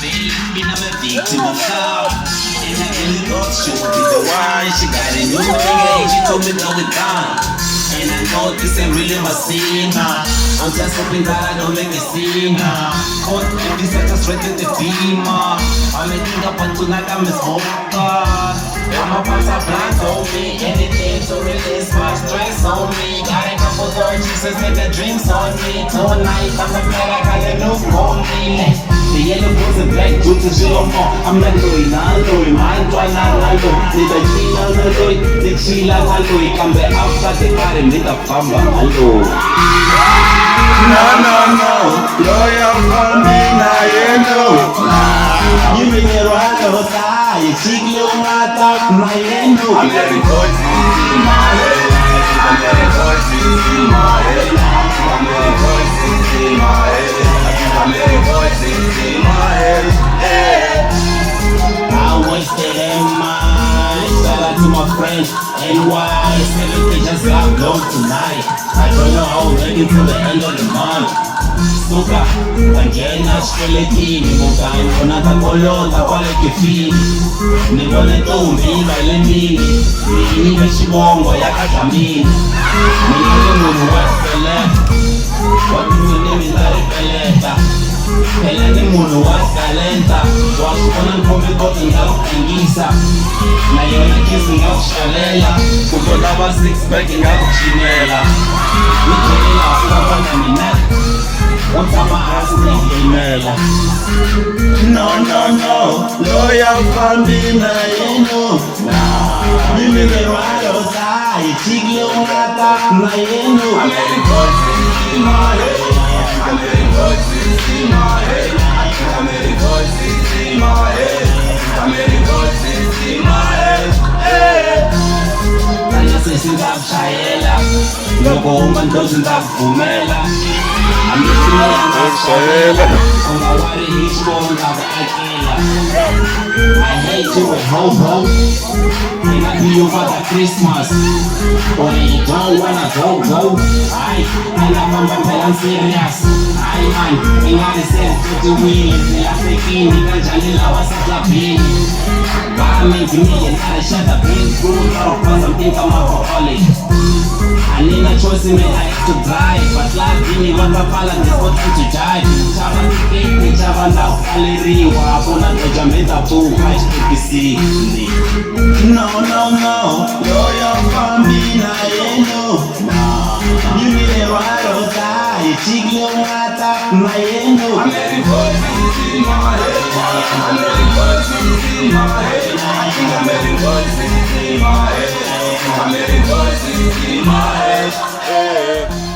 Baby, I'm a victim of love. And I really thought she would be the one. She got a new nigga and she told me no, it gone. And I know this ain't really my scene. I'm just hoping that I don't make a scene. Caught in this, I just read the theme. I'm making up on tonight, I'm a smoker. And my pants are blank on me. Anything to release my stress on me. Got a couple of Jesus with the drinks on me. Tonight, I'm a player, I got a new on me. The yellow goes and black dudes is real more. I'm not doing Nando, man, Nando. Nita Chila, Nando, the Chila, Nando. Come back after the car and Nita Pamba, hello. No, loyal for me, Nayendo. You mean you're right outside, you cheek little mata, Nayendo. I'm letting voices in my head. I'm letting voices in my head. I'm letting voices in my head. I'm letting voices in my head. I wasted in mine. Shout out to my friends, NY. 70 just got blown tonight. I don't know how we're ready till the end of the month. Suka, kangena shkeletini. Mukani kona takolota kwale kifini. Nibone tumbi baile mini. Mini beshibongo yakadamini. Mini munu waseleta. Watu nimi ndaripeleta. Pela ni munu wasalenta. Wakukona nkombe kote ngakukangisa. Na yona kisi ngakushalela. Kutolaba six pack ngakuchinela. Nikelela wakabana minati. No, loyal for me, Nayendo. You make it right outside, Chiglo Mata, Nayendo. I'm letting voices in my head. I'm letting voices in my head. I'm letting voices in my head. I'm letting voices in my head. Kanya sesingabshayela, loko umandozi ngakuvumela. Amithina ngakshayela, ungawari hisho ngakakela. I hate you with ho-ho. Can I be over the Christmas? Or you don't wanna go. I I'm serious. Man, ingane sentutuwini. Nilasekini kanjani lawasaklapini. Garment millionaire, shut up, being good, cause I'm think I'm alcoholic. I need a choice, man, I have to drive. But life give me what I fall and it's what to drive. Chava tiketi, chava now, kaliriwa. Puna toja meta boo, HPPC. No, loyal for me, Nayendo. You need a right outside, Chiglo Mata, Nayendo. I'm letting voices in my head. I'm letting voices in my head. I'm letting voices in my head. I'm letting voices in my head.